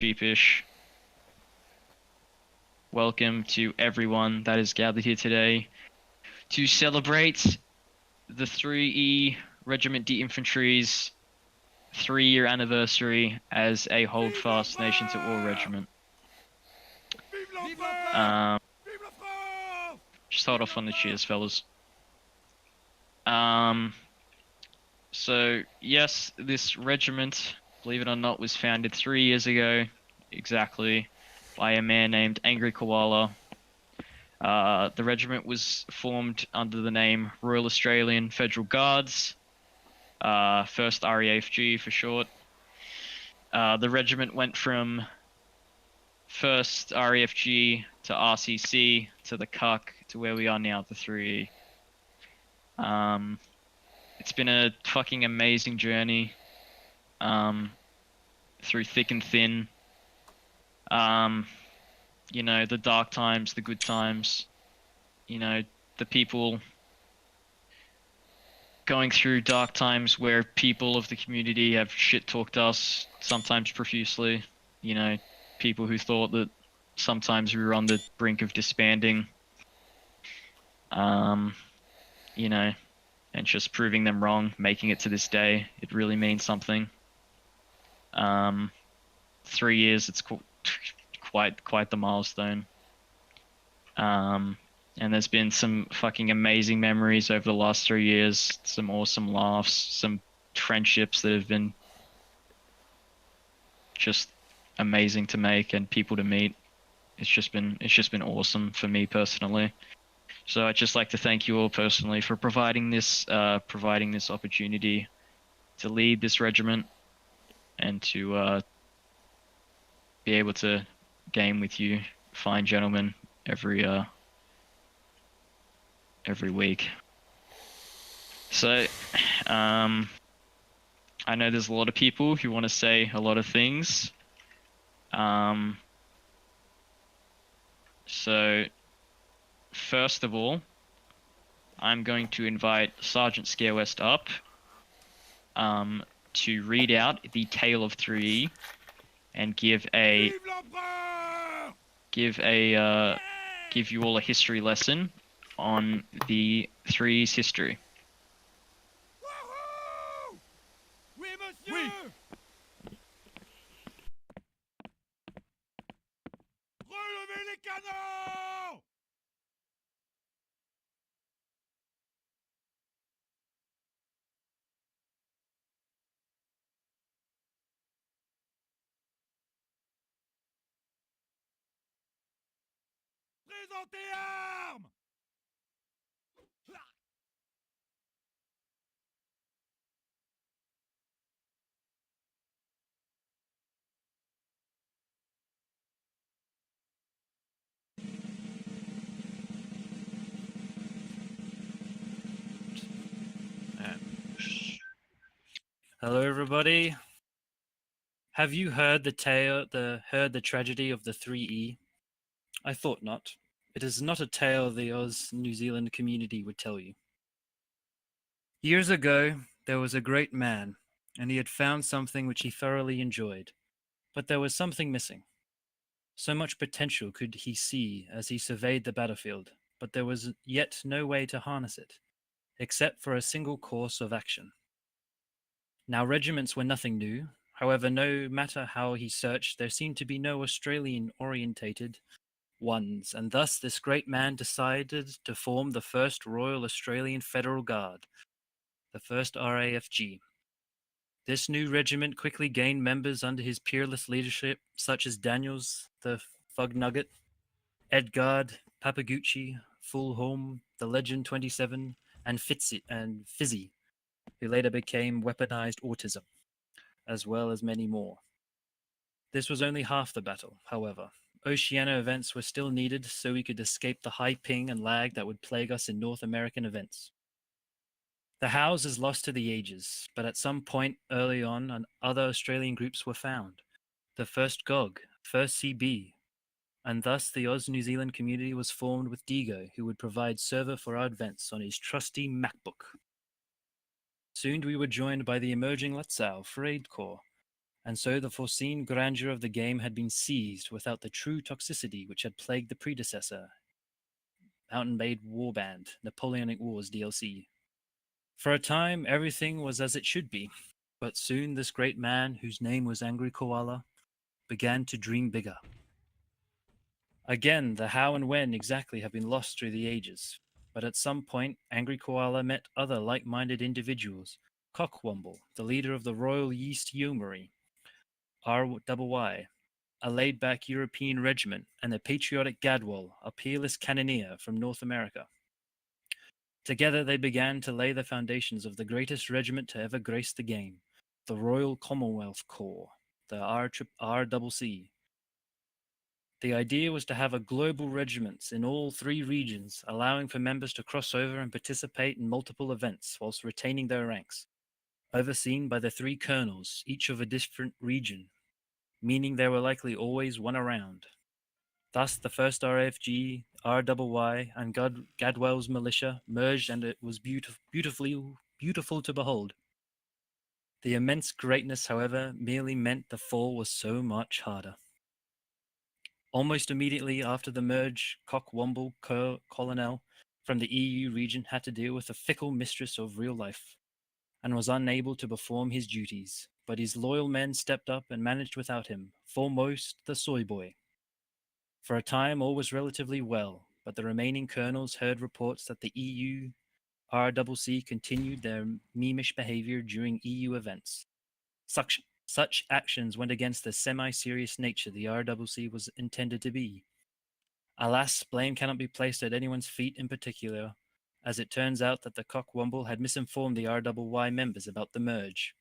Sheepish. Welcome to everyone that is gathered here today to celebrate the 3E Regiment d'Infantery's 3-year anniversary as a Holdfast Nation to All regiment. Just hold off on the cheers, fellas. So yes, this regiment, believe it or not, was founded 3 years ago, exactly, by a man named Angry Koala. The regiment was formed under the name Royal Australian Federal Guards, first RAFG for short. The regiment went from first RAFG to RCC to the CUC to where we are now, the 3E. It's been a fucking amazing journey, through thick and thin. You know, the dark times, the good times, you know, the people going through dark times where people of the community have shit-talked us, sometimes profusely, you know, people who thought that sometimes we were on the brink of disbanding, you know, and just proving them wrong, making it to this day, it really means something. 3 years, it's quite the milestone. And there's been some fucking amazing memories over the last 3 years, some awesome laughs, some friendships that have been just amazing to make and people to meet. It's just been awesome for me personally. So I'd just like to thank you all personally for providing this opportunity to lead this regiment and to be able to game with you fine gentlemen every week. So I know there's a lot of people who want to say a lot of things. So first of all, I'm going to invite Sergeant Scarewest up to read out the Tale of 3E and give you all a history lesson on the 3E's history. Oui, monsieur! Oui. Relevez les canons! Présentez armes! Hello, everybody. Have you heard the tragedy of the 3E? I thought not. It is not a tale the Oz New Zealand community would tell you. Years ago, there was a great man, and he had found something which he thoroughly enjoyed. But there was something missing. So much potential could he see as he surveyed the battlefield, but there was yet no way to harness it, except for a single course of action. Now, regiments were nothing new. However, no matter how he searched, there seemed to be no Australian-orientated ones, and thus this great man decided to form the first Royal Australian Federal Guard, the first RAFG. This new regiment quickly gained members under his peerless leadership, such as Daniels, the Fug Nugget, Edgard, Papagucci, Fulholm, the Legend 27, and Fizzy, who later became weaponized autism, as well as many more. This was only half the battle, however. Oceania events were still needed so we could escape the high ping and lag that would plague us in North American events. The House is lost to the ages, but at some point early on, other Australian groups were found. The first GOG, first CB, and thus the Oz New Zealand community was formed with Digo, who would provide server for our events on his trusty MacBook. Soon we were joined by the emerging Lutzow, Raid Corps, and so the foreseen grandeur of the game had been seized without the true toxicity which had plagued the predecessor, Mountain Blade Warband, Napoleonic Wars DLC. For a time, everything was as it should be, but soon this great man, whose name was Angry Koala, began to dream bigger. Again, the how and when exactly have been lost through the ages, but at some point, Angry Koala met other like-minded individuals. Cockwomble, the leader of the Royal Yeast Yeomanry, RYY, a laid-back European regiment, and the patriotic Gadwall, a peerless cannoneer from North America. Together they began to lay the foundations of the greatest regiment to ever grace the game, the Royal Commonwealth Corps, the RCC. The idea was to have a global regiments in all three regions, allowing for members to cross over and participate in multiple events whilst retaining their ranks, overseen by the three colonels, each of a different region, meaning there were likely always one around. Thus, the first RFG, RYY, and Gadwell's militia merged, and it was beautiful to behold. The immense greatness, however, merely meant the fall was so much harder. Almost immediately after the merge, Cockwomble Colonel from the EU region had to deal with a fickle mistress of real life, and was unable to perform his duties, but his loyal men stepped up and managed without him, foremost the Soy Boy. For a time all was relatively well, but the remaining colonels heard reports that the EU RCC continued their memeish behavior during EU events. Such actions went against the semi-serious nature the RCC was intended to be. Alas, blame cannot be placed at anyone's feet in particular, as it turns out that the Cockwomble had misinformed the RYY members about the merge.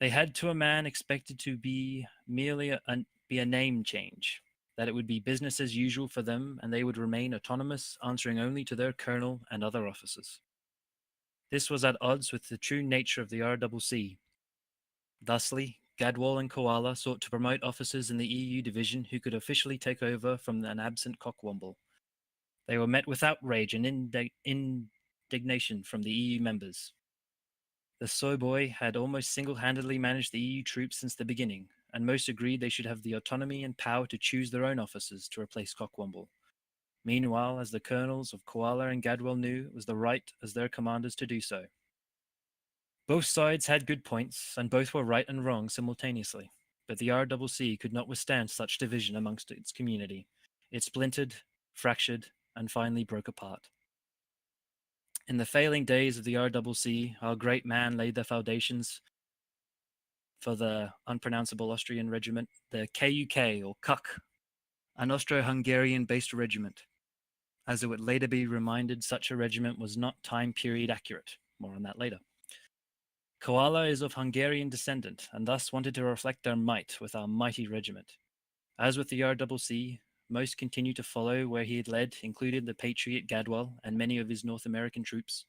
They had to a man expected to be merely a name change, that it would be business as usual for them and they would remain autonomous, answering only to their colonel and other officers. This was at odds with the true nature of the RCC. Thusly, Gadwall and Koala sought to promote officers in the EU division who could officially take over from an absent Cockwomble. They were met with outrage and indignation from the EU members. The Soy Boy had almost single-handedly managed the EU troops since the beginning, and most agreed they should have the autonomy and power to choose their own officers to replace Cockwomble. Meanwhile, as the colonels of Koala and Gadwall knew, it was the right as their commanders to do so. Both sides had good points, and both were right and wrong simultaneously, but the RCC could not withstand such division amongst its community. It splintered, fractured, and finally broke apart. In the failing days of the RCC, our great man laid the foundations for the unpronounceable Austrian regiment, the KUK, or KUK, an Austro-Hungarian-based regiment. As it would later be reminded, such a regiment was not time period accurate. More on that later. Koala is of Hungarian descent, and thus wanted to reflect their might with our mighty regiment. As with the RCC, most continued to follow where he had led, including the patriot Gadwall and many of his North American troops.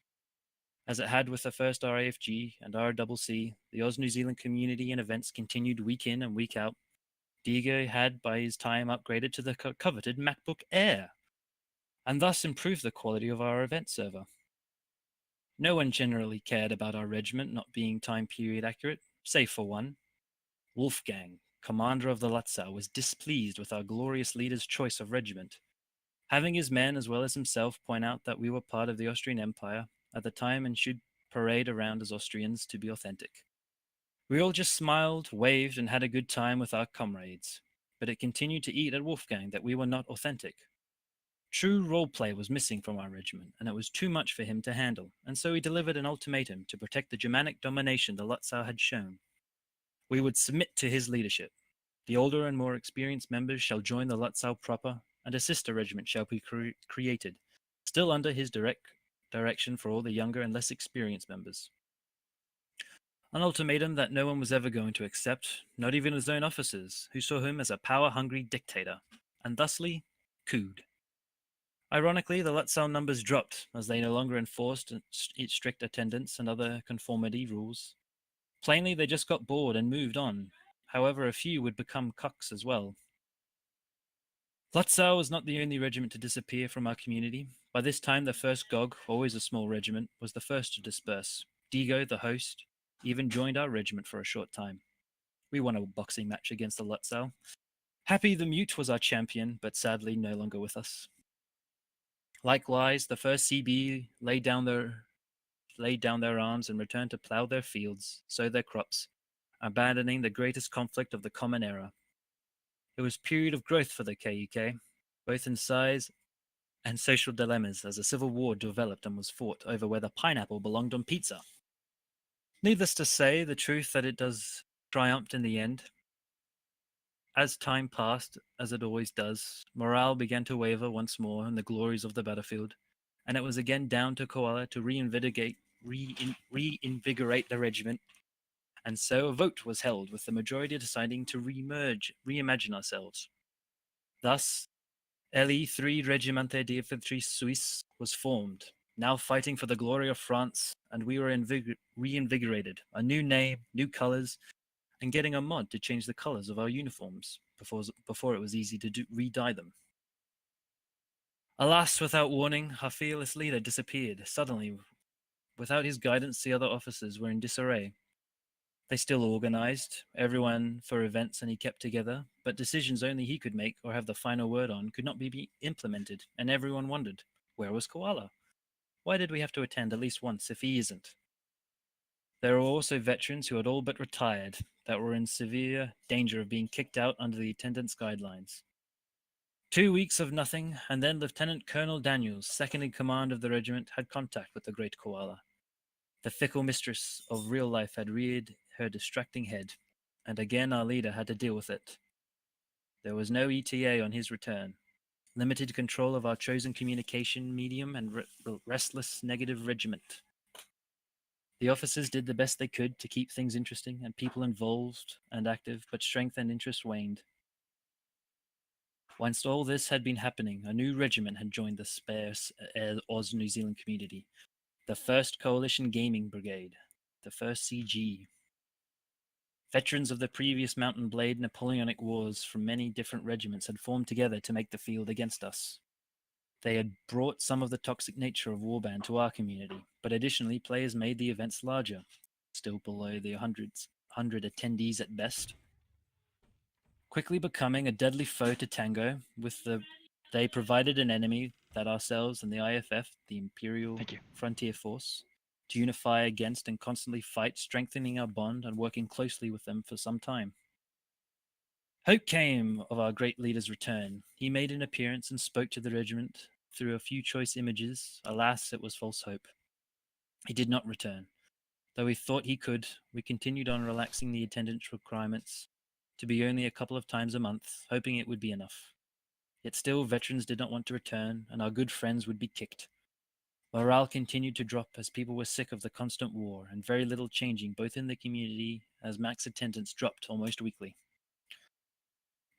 As it had with the first RAFG and RCC, the Oz New Zealand community and events continued week in and week out. Diego had by his time upgraded to the coveted MacBook Air, and thus improved the quality of our event server. No one generally cared about our regiment not being time period accurate, save for one. Wolfgang, commander of the Lutzow, was displeased with our glorious leader's choice of regiment. Having his men as well as himself point out that we were part of the Austrian Empire at the time and should parade around as Austrians to be authentic. We all just smiled, waved, and had a good time with our comrades, but it continued to eat at Wolfgang that we were not authentic. True roleplay was missing from our regiment, and it was too much for him to handle, and so he delivered an ultimatum to protect the Germanic domination the Lutzow had shown. We would submit to his leadership. The older and more experienced members shall join the Lutzow proper, and a sister regiment shall be created, still under his direction for all the younger and less experienced members. An ultimatum that no one was ever going to accept, not even his own officers, who saw him as a power-hungry dictator, and thusly cooed. Ironically, the Lutzow numbers dropped as they no longer enforced its strict attendance and other conformity rules. Plainly, they just got bored and moved on. However, a few would become cucks as well. Lutzow was not the only regiment to disappear from our community. By this time, the first GOG, always a small regiment, was the first to disperse. Diego, the host, even joined our regiment for a short time. We won a boxing match against the Lutzow. Happy the Mute was our champion, but sadly no longer with us. Likewise, the first CB laid down their arms and returned to plough their fields, sow their crops, abandoning the greatest conflict of the Common Era. It was a period of growth for the KUK, both in size and social dilemmas, as a civil war developed and was fought over whether pineapple belonged on pizza. Needless to say, the truth that it does triumphed in the end. As time passed, as it always does, morale began to waver once more in the glories of the battlefield, and it was again down to Koala to reinvigorate the regiment, and so a vote was held, with the majority deciding to reimagine ourselves. Thus, LE 3 Regiment d'Infanterie Suisse was formed, now fighting for the glory of France, and we were reinvigorated. A new name, new colors, and getting a mod to change the colors of our uniforms before it was easy to re-dye them. Alas, without warning, our fearless leader disappeared suddenly. Without his guidance, the other officers were in disarray. They still organized, everyone for events, and he kept together, but decisions only he could make or have the final word on could not be implemented, and everyone wondered, where was Koala? Why did we have to attend at least once if he isn't? There were also veterans who had all but retired that were in severe danger of being kicked out under the attendance guidelines. 2 weeks of nothing, and then Lieutenant Colonel Daniels, second in command of the regiment, had contact with the great Koala. The fickle mistress of real life had reared her distracting head, and again our leader had to deal with it. There was no ETA on his return, limited control of our chosen communication medium, and restless negative regiment. The officers did the best they could to keep things interesting and people involved and active, but strength and interest waned. Whilst all this had been happening, a new regiment had joined the sparse Oz New Zealand community, the 1st Coalition Gaming Brigade, the 1st CG. Veterans of the previous Mountain Blade Napoleonic Wars from many different regiments had formed together to make the field against us. They had brought some of the toxic nature of Warband to our community, but additionally players made the events larger, still below the 100 attendees at best. Quickly becoming a deadly foe to Tango, they provided an enemy that ourselves and the IFF, the Imperial Frontier Force, to unify against and constantly fight, strengthening our bond and working closely with them for some time. Hope came of our great leader's return. He made an appearance and spoke to the regiment through a few choice images. Alas, it was false hope. He did not return. Though we thought he could, we continued on relaxing the attendance requirements to be only a couple of times a month, hoping it would be enough. Yet still, veterans did not want to return, and our good friends would be kicked. Morale continued to drop as people were sick of the constant war, and very little changing both in the community as max attendance dropped almost weekly.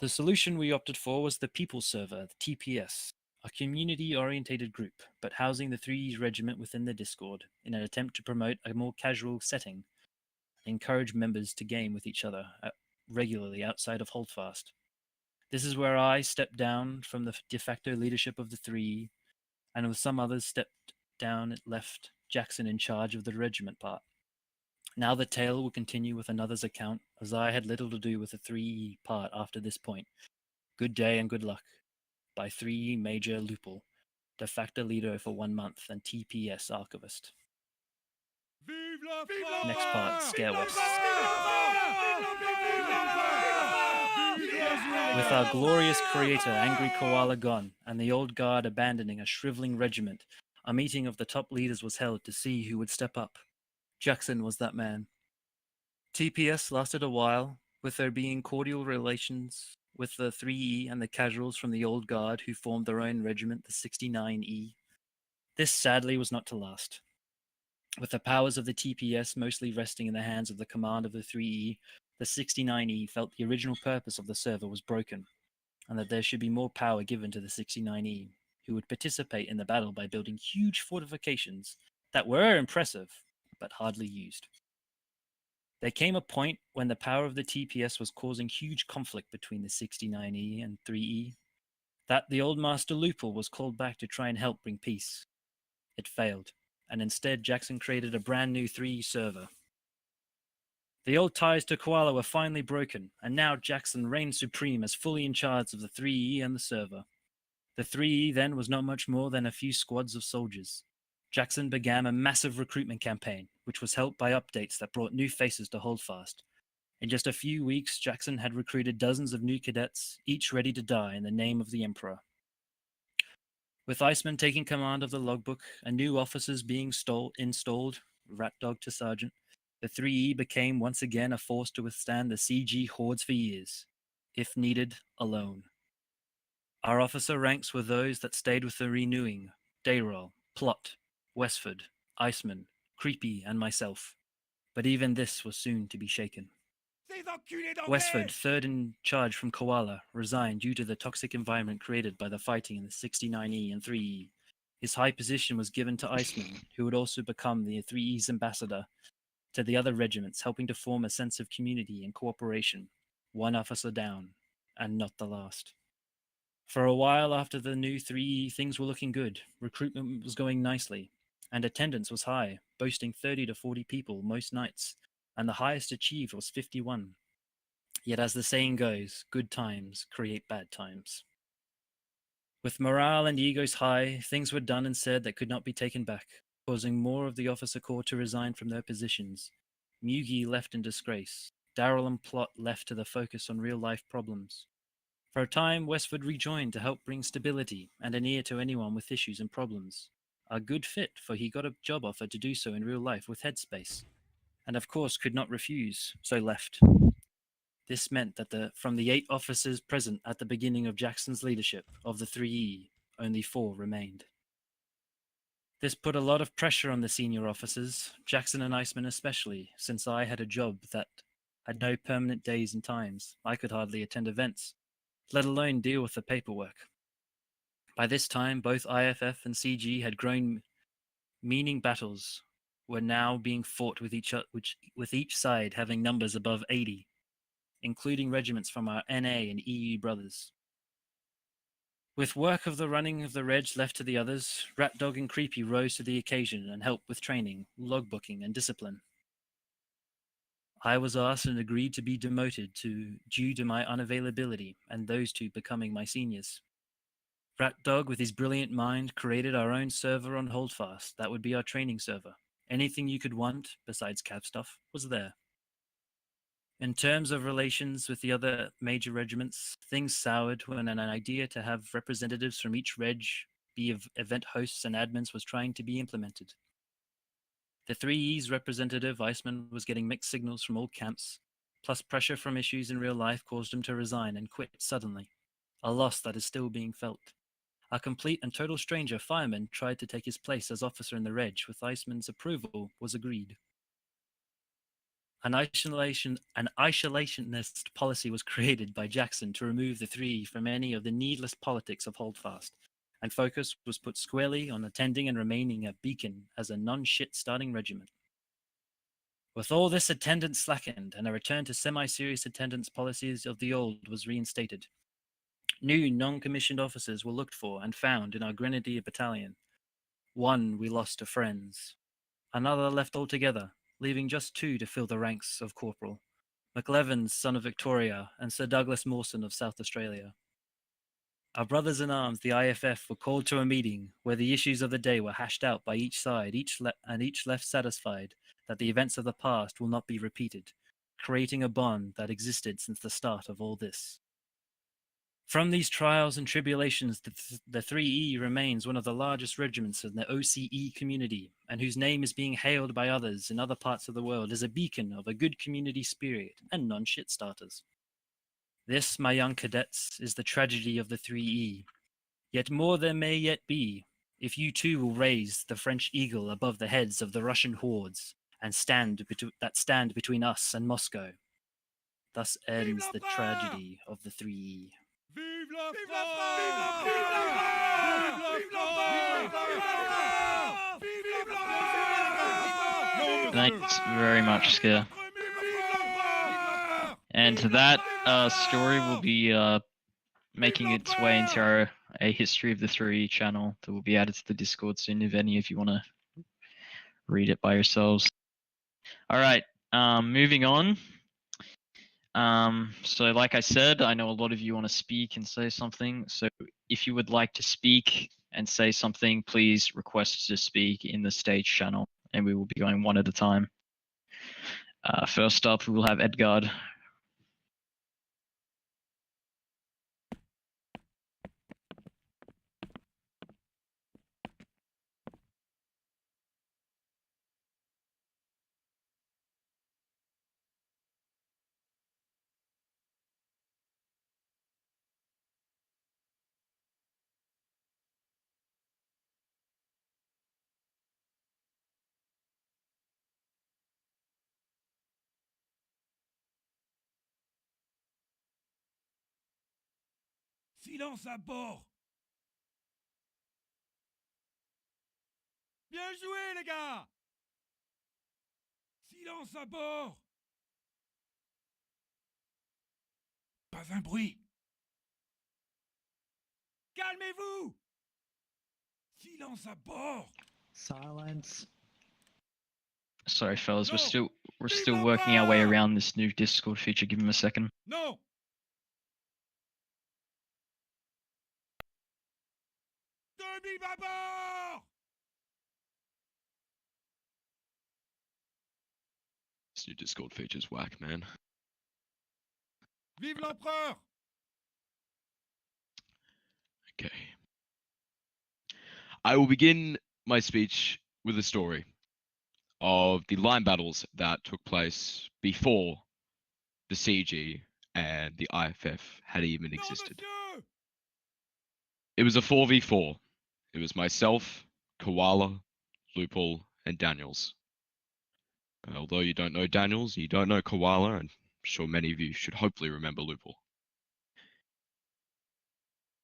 The solution we opted for was the People Server, the TPS, a community-orientated group, but housing the 3E regiment within the Discord in an attempt to promote a more casual setting and encourage members to game with each other regularly outside of Holdfast. This is where I stepped down from the de facto leadership of the 3E, and with some others stepped down and left Jackson in charge of the regiment part. Now the tale will continue with another's account, as I had little to do with the 3E part after this point. Good day and good luck. By 3E Major Lupul, de facto leader for 1 month and TPS archivist. Next part, Scare West. With our glorious creator, Angry Koala, gone, and the old guard abandoning a shriveling regiment, a meeting of the top leaders was held to see who would step up. Jackson was that man. TPS lasted a while, with there being cordial relations with the 3E and the casuals from the old guard who formed their own regiment, the 69E. This sadly was not to last. With the powers of the TPS mostly resting in the hands of the command of the 3E, the 69E felt the original purpose of the server was broken, and that there should be more power given to the 69E, who would participate in the battle by building huge fortifications that were impressive, but hardly used. There came a point when the power of the TPS was causing huge conflict between the 69E and 3E, that the old Master Lupul was called back to try and help bring peace. It failed, and instead Jackson created a brand new 3E server. The old ties to Koala were finally broken, and now Jackson reigned supreme as fully in charge of the 3E and the server. The 3E then was not much more than a few squads of soldiers. Jackson began a massive recruitment campaign, which was helped by updates that brought new faces to Holdfast. In just a few weeks, Jackson had recruited dozens of new cadets, each ready to die in the name of the Emperor. With Iceman taking command of the logbook and new officers being installed, Rat Dog to Sergeant, the 3E became once again a force to withstand the CG hordes for years, if needed, alone. Our officer ranks were those that stayed with the renewing, Dayrell, Plot, Westford, Iceman, Creepy, and myself. But even this was soon to be shaken. Ces enculés d'anglais! Westford, third in charge from Koala, resigned due to the toxic environment created by the fighting in the 69E and 3E. His high position was given to Iceman, who would also become the 3E's ambassador to the other regiments, helping to form a sense of community and cooperation. One officer down, and not the last. For a while after the new 3E, things were looking good. Recruitment was going nicely, and attendance was high, boasting 30 to 40 people most nights, and the highest achieved was 51. Yet as the saying goes, good times create bad times. With morale and egos high, things were done and said that could not be taken back, causing more of the officer corps to resign from their positions. Mugi left in disgrace. Daryl and Plot left to the focus on real-life problems. For a time, Westford rejoined to help bring stability and an ear to anyone with issues and problems. A good fit, for he got a job offer to do so in real life with Headspace, and of course could not refuse, so left. This meant that from the 8 officers present at the beginning of Jackson's leadership of the 3E, only 4 remained. This put a lot of pressure on the senior officers, Jackson and Iceman especially, since I had a job that had no permanent days and times. I could hardly attend events, let alone deal with the paperwork. By this time, both IFF and CG had grown, meaning battles were now being fought with each side having numbers above 80. Including regiments from our NA and EU brothers. With work of the running of the Reg left to the others, Rat Dog and Creepy rose to the occasion and helped with training, logbooking, and discipline. I was asked and agreed to be demoted due to my unavailability, and those 2 becoming my seniors. Rat Dog, with his brilliant mind, created our own server on Holdfast that would be our training server. Anything you could want, besides cav stuff, was there. In terms of relations with the other major regiments, things soured when an idea to have representatives from each reg be event hosts and admins was trying to be implemented. The 3E's representative, Iceman, was getting mixed signals from all camps, plus pressure from issues in real life caused him to resign and quit suddenly, a loss that is still being felt. A complete and total stranger, Fireman, tried to take his place as officer in the reg. With Iceman's approval was agreed. An isolationist policy was created by Jackson to remove the 3E from any of the needless politics of Holdfast, and focus was put squarely on attending and remaining a beacon as a non-shit starting regiment. With all this, attendance slackened, and a return to semi-serious attendance policies of the old was reinstated. New non-commissioned officers were looked for and found in our Grenadier Battalion. 1 we lost to friends. Another left altogether, leaving just 2 to fill the ranks of Corporal, McLevin, son of Victoria, and Sir Douglas Mawson of South Australia. Our brothers in arms, the IFF, were called to a meeting where the issues of the day were hashed out by each side, each left satisfied that the events of the past will not be repeated, creating a bond that existed since the start of all this. From these trials and tribulations, the 3E remains one of the largest regiments in the OCE community, and whose name is being hailed by others in other parts of the world as a beacon of a good community spirit and non-shit starters. This, my young cadets, is the tragedy of the 3E. Yet more there may yet be, if you too will raise the French eagle above the heads of the Russian hordes, and stand between us and Moscow. Thus ends the tragedy of the 3E. Vive la France! Vive la France! Vive la France! Vive la France! Thanks very much, Scare. And that story will be making its way into a history of the 3 channel that will be added to the Discord soon if any of you want to read it by yourselves. All right, Moving on. So like I said, I know a lot of you want to speak and say something. So if you would like to speak and say something, please request to speak in the stage channel, and we will be going one at a time. First up, we will have Edgard. Silence à bord. Bien joué, les gars. Silence à bord. Pas un bruit. Calmez-vous. Silence à bord. Silence. Sorry, fellas, we're No. still working our way around this new Discord feature. Give him a second. Non. Demi à bord. This new Discord feature's whack, man. Vive l'empereur. Okay. I will begin my speech with a story of the line battles that took place before the CG and the IFF had even Non, existed. monsieur. It was a 4v4. It was myself, Koala, Loophole, and Daniels. Although you don't know Daniels, you don't know Koala, and I'm sure many of you should hopefully remember Loophole.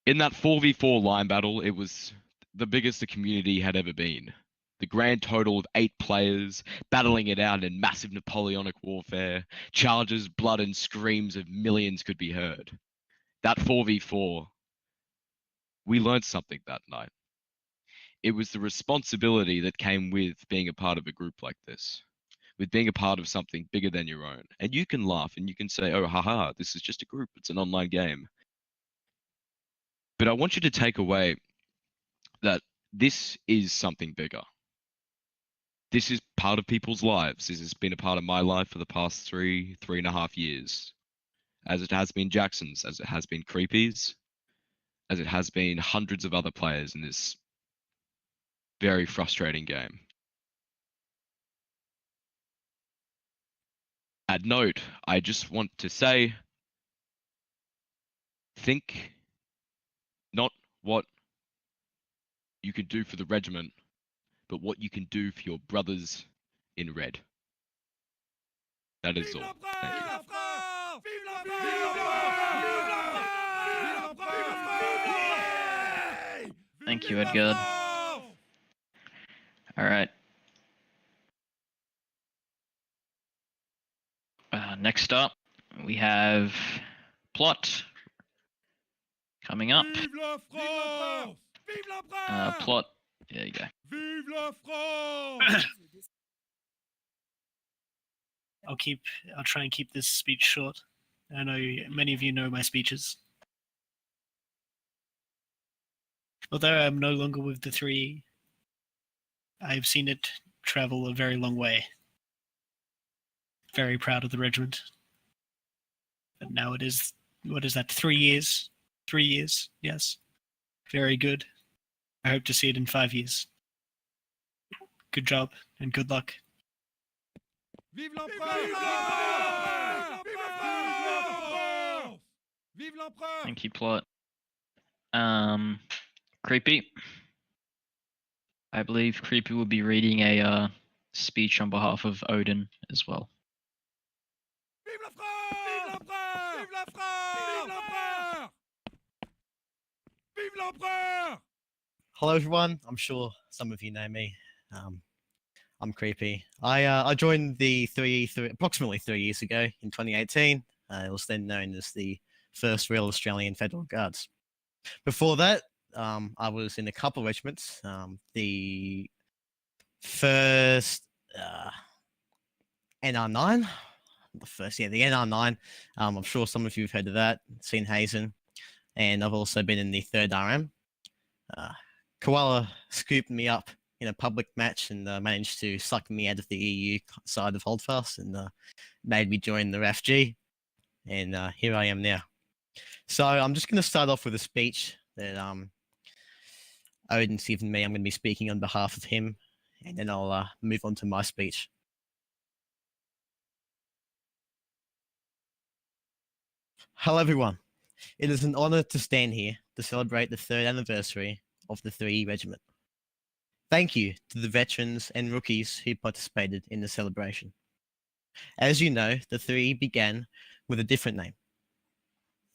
In that 4v4 line battle, it was the biggest the community had ever been. The grand total of 8 players battling it out in massive Napoleonic warfare, charges, blood, and screams of millions could be heard. That 4v4, we learned something that night. It was the responsibility that came with being a part of a group like this, with being a part of something bigger than your own. And you can laugh and you can say, oh, haha, this is just a group, it's an online game. But I want you to take away that this is something bigger. This is part of people's lives. This has been a part of my life for the past 3.5 years. As it has been Jackson's, as it has been Creepy's, as it has been hundreds of other players in this very frustrating game. At note, I just want to say, think not what you can do for the regiment, but what you can do for your brothers in red. That is Vive all. l'empereur. Thank you. Vive l'empereur. Vive l'empereur. Vive l'empereur. Vive l'empereur. Thank you, Vive Edgard. l'empereur. All right. Next up, we have Plot coming up. Vive la France. Vive l'empereur. Plot, there you go. Vive la France. I'll try and keep this speech short. I know many of you know my speeches. Although I'm no longer with the 3E, I've seen it travel a very long way. Very proud of the regiment. But now it is, what is that, 3 years? 3 years, yes. Very good. I hope to see it in 5 years. Good job and good luck. Vive l'empereur. Vive l'empereur. Vive l'empereur. Vive l'empereur. Thank you, Plot. Creepy. I believe Creepy will be reading a speech on behalf of Odin as well. Vive la France. Vive l'empereur. Vive la France. Vive l'empereur. Vive l'empereur. Hello, everyone. I'm sure some of you know me. I'm Creepy. I joined the 3E approximately 3 years ago in 2018. It was then known as the first Royal Australian Federal Guards. Before that, I was in a couple of regiments. The first NR9. The first, yeah, the NR9. I'm sure some of you have heard of that, seen Hazen. And I've also been in the 3rd RM. Koala scooped me up in a public match and managed to suck me out of the EU side of Holdfast and made me join the RAFG. And here I am now. So I'm just going to start off with a speech that Odin's given me. I'm going to be speaking on behalf of him, and then I'll move on to my speech. Hello, everyone. It is an honor to stand here to celebrate the 3rd anniversary of the 3E Regiment. Thank you to the veterans and rookies who participated in the celebration. As you know, the 3E began with a different name,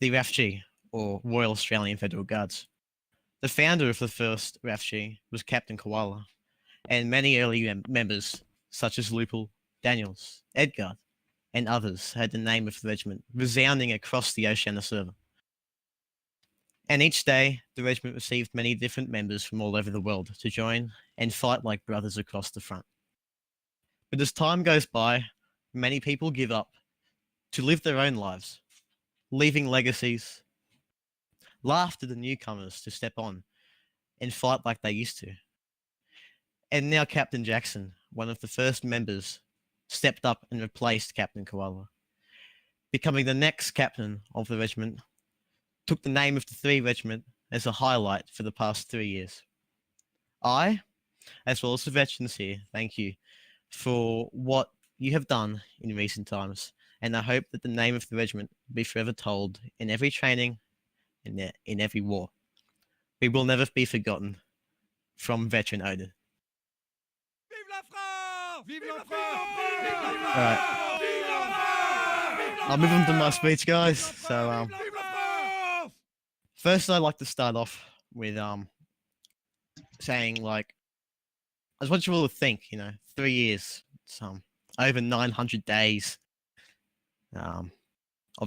the RAFG, or Royal Australian Federal Guards. The founder of the first RAFG was Captain Koala, and many early members, such as Lupul, Daniels, Edgar, and others, had the name of the regiment resounding across the Oceania server. And each day, the regiment received many different members from all over the world to join and fight like brothers across the front. But as time goes by, many people give up to live their own lives, leaving legacies, laughed at the newcomers to step on and fight like they used to. And now Captain Jackson, one of the first members, stepped up and replaced Captain Koala, becoming the next captain of the regiment, took the name of the 3 Regiment as a highlight for the past 3 years. I, as well as the veterans here, thank you for what you have done in recent times, and I hope that the name of the regiment will be forever told in every training and in every war. We will never be forgotten. From Veteran Odin. Vive la France! Vive la France! Vive la France! Alright. Vive la France! Vive la I'll move on to my France! speech, guys. So, Vive la France! first I'd like to start off with saying, like, I just want you all to think, 3 years, it's over 900 days of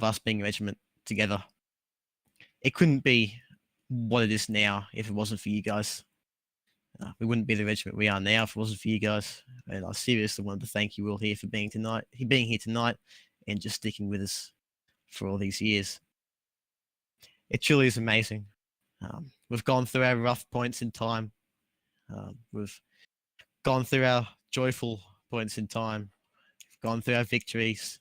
us being a regiment together. It couldn't be what it is now if it wasn't for you guys. We wouldn't be the regiment we are now if it wasn't for you guys. And I seriously wanted to thank you all here for being here tonight, and just sticking with us for all these years. It truly is amazing. We've gone through our rough points in time. We've gone through our joyful points in time. We've gone through our victories.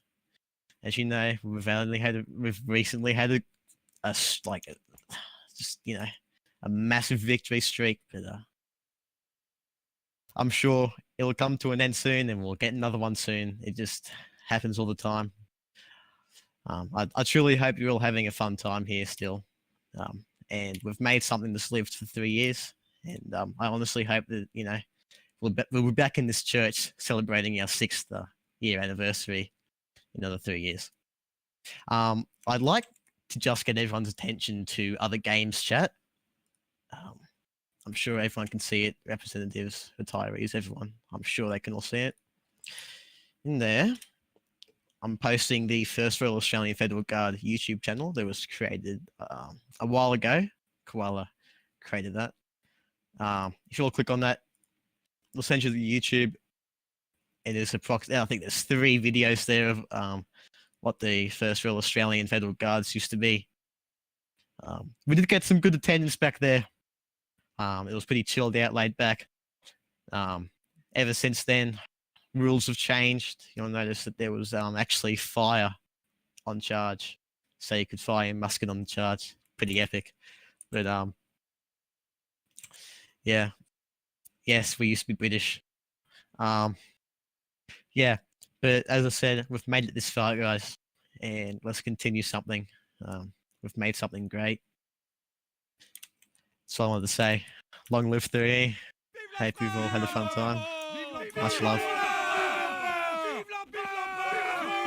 As you know, we've recently had a massive victory streak, but I'm sure it'll come to an end soon, and we'll get another one soon. It just happens all the time. I truly hope you're all having a fun time here still, and we've made something that's lived for 3 years, and I honestly hope that we'll be back in this church celebrating our 6th year anniversary in another 3 years. I'd like to just get everyone's attention to other games chat. I'm sure everyone can see it. Representatives, retirees, everyone. I'm sure they can all see it. In there, I'm posting the first Royal Australian Federal Guard YouTube channel that was created a while ago. Koala created that. If you'll click on that, it'll send you to the YouTube. It is I think there's 3 videos there of what the first Royal Australian Federal Guards used to be. We did get some good attendance back there. It was pretty chilled out, laid back. Ever since then, rules have changed. You'll notice that there was actually fire on charge, so you could fire a musket on the charge. Pretty epic. But yeah, yes, we used to be British. Yeah, but as I said, we've made it this far, guys, and let's continue something. We've made something great. That's all I wanted to say. Long live 3E. Hope you've all had a fun time. Much love.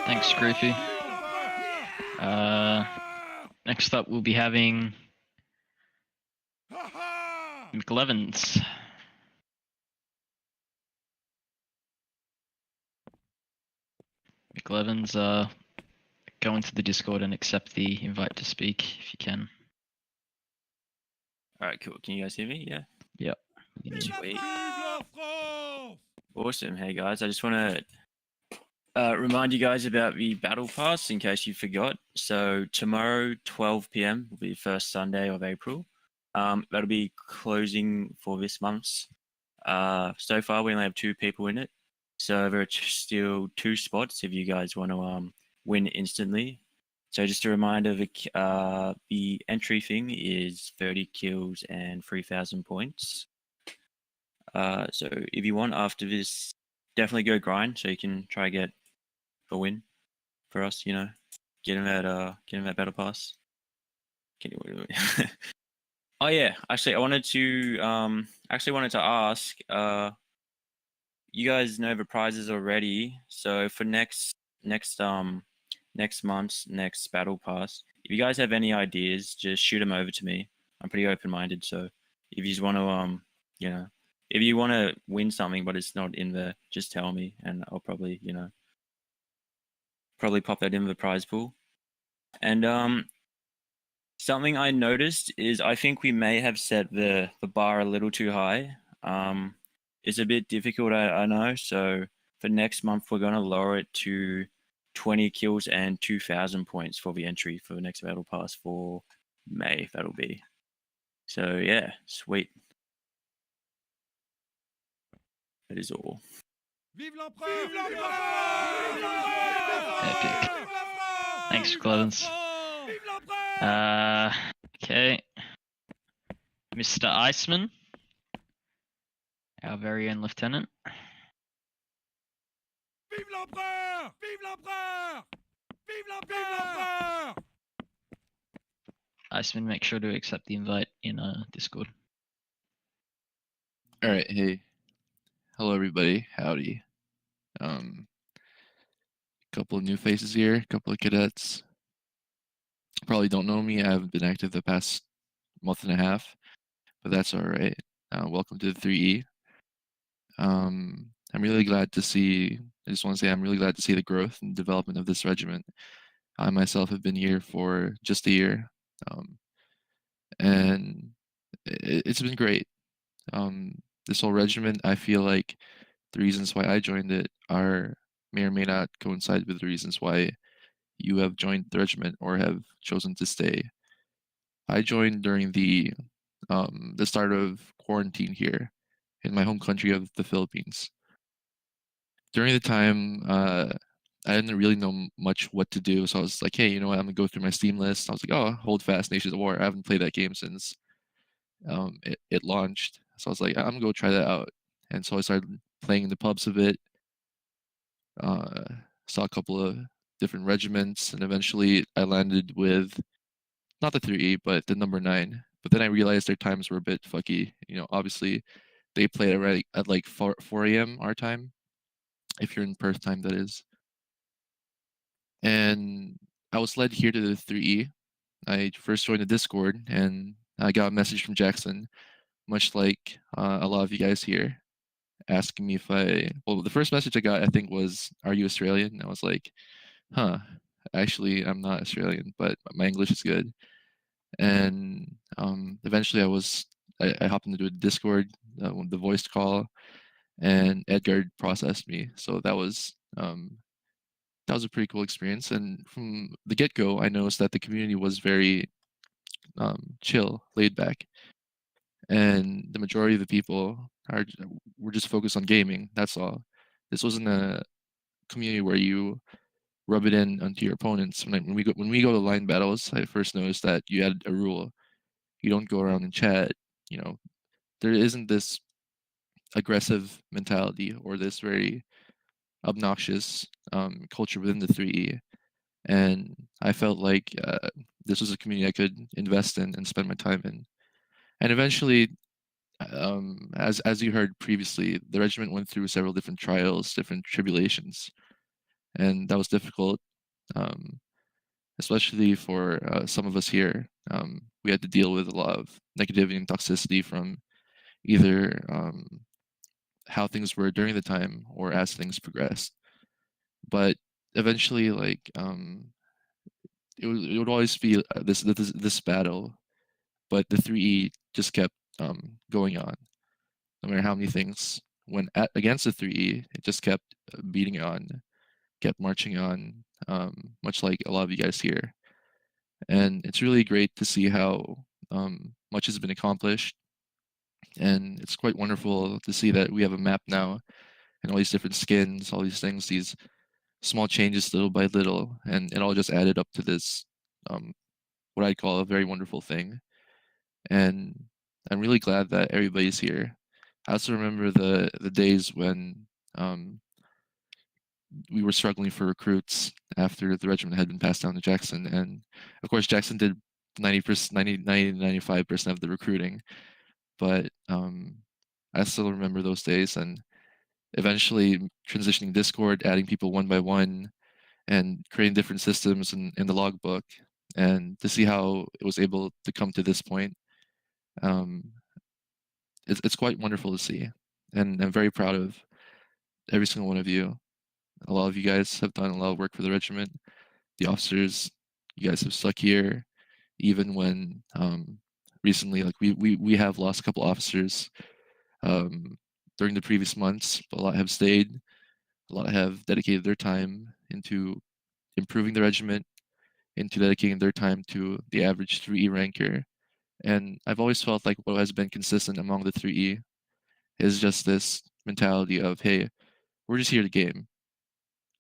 Thanks, Griffey. Next up, we'll be having McLevins. McLevins, go into the Discord and accept the invite to speak if you can. All right, cool. Can you guys hear me? Yeah. Yep. Sweet. Awesome. Hey guys, I just want to Remind you guys about the Battle Pass in case you forgot. So tomorrow, 12 p.m. will be the first Sunday of April. That'll be closing for this month's. So far, we only have 2 people in it. So there are still 2 spots if you guys want to win instantly. So just a reminder, the entry thing is 30 kills and 3,000 points. So if you want after this, definitely go grind so you can try get a win for us. You know, get him that battle pass. Oh yeah, actually, I wanted to ask. You guys know the prizes already, so for next month's next battle pass, if you guys have any ideas, just shoot them over to me. I'm pretty open-minded, so if you just want to you know, if you want to win something but it's not in there, just tell me, and I'll probably probably pop that in the prize pool. And something I noticed is I think we may have set the bar a little too high. It's a bit difficult, I know. So for next month, we're going to lower it to 20 kills and 2,000 points for the entry for the next battle pass for May. That'll be. So yeah, sweet. That is all. Vive l'empereur! Vive l'empereur! Vive l'empereur! Epic. Vive la France! Thanks, Vive Clevens. la France! Vive l'empereur! Okay. Mr. Iceman, our very own lieutenant. Vive l'empereur! Vive l'empereur! Vive l'empereur! Iceman, make sure to accept the invite in Discord. All right, hey, hello everybody, howdy. Couple of new faces here, couple of cadets. Probably don't know me. I haven't been active the past month and a half, but that's all right. Welcome to the 3E. I'm really glad to see. I just want to say I'm really glad to see the growth and development of this regiment. I myself have been here for just a year, and it's been great. This whole regiment, I feel like the reasons why I joined it may or may not coincide with the reasons why you have joined the regiment or have chosen to stay. I joined during the start of quarantine here in my home country of the Philippines. During the time, I didn't really know much what to do, so I was like, hey, you know what? I'm gonna go through my Steam list. I was like, oh, Hold Fast, Nations of War. I haven't played that game since it launched, so I was like, I'm gonna go try that out. And so I started playing in the pubs of it. Saw a couple of different regiments, and eventually I landed with not the 3E, but the number 9. But then I realized their times were a bit fucky. You know, obviously they play at like 4 a.m. our time, if you're in Perth time, that is. And I was led here to the 3E. I first joined the Discord, and I got a message from Jackson, much like a lot of you guys here, asking me if well, the first message I got, I think, was, "Are you Australian?" And I was like, huh, actually, I'm not Australian, but my English is good. And eventually I hopped into a Discord, the voice call, and Edgar processed me. So that was a pretty cool experience. And from the get-go, I noticed that the community was very chill, laid back, and the majority of the people were just focused on gaming. That's all. This wasn't a community where you rub it in onto your opponents. When we go to line battles, I first noticed that you had a rule: you don't go around and chat. You know, there isn't this aggressive mentality or this very obnoxious culture within the 3E. And I felt like this was a community I could invest in and spend my time in. And eventually, as you heard previously, the regiment went through several different trials, different tribulations, and that was difficult, especially for some of us here. We had to deal with a lot of negativity and toxicity from either how things were during the time or as things progressed. But eventually, like it would always be this battle, but the 3E just kept going on. No matter how many things went against the 3E, it just kept beating on. kept marching on, much like a lot of you guys here. And it's really great to see how much has been accomplished. And it's quite wonderful to see that we have a map now and all these different skins, all these things, these small changes little by little, and it all just added up to this, what I call a very wonderful thing. And I'm really glad that everybody's here. I also remember the days when we were struggling for recruits after the regiment had been passed down to Jackson, and of course Jackson did 90%, 95% of the recruiting, but I still remember those days, and eventually transitioning Discord, adding people one by one, and creating different systems in the logbook, and to see how it was able to come to this point. It's quite wonderful to see, and I'm very proud of every single one of you. A lot of you guys have done a lot of work for the regiment. The officers, you guys have stuck here, even when recently, like we have lost a couple officers during the previous months, but a lot have stayed. A lot have dedicated their time into improving the regiment, into dedicating their time to the average 3E ranker. And I've always felt like what has been consistent among the 3E is just this mentality of, hey, we're just here to game.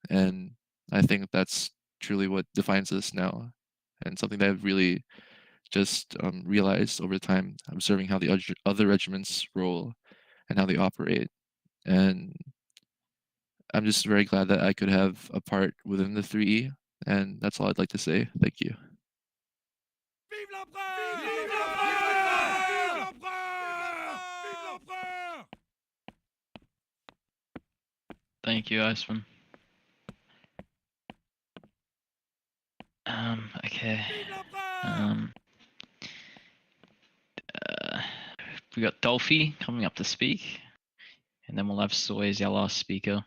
And I think that's truly what defines us now, and something that I've really just realized over time, observing how the other regiments roll and how they operate. And I'm just very glad that I could have a part within the 3E, and that's all I'd like to say. Thank you. Vive l'empereur! Vive l'empereur! Vive l'empereur! Vive l'empereur! Thank you, Iceman. Okay. Vive l'empereur! We got Dolphy coming up to speak, and then we'll have Soy as our last speaker.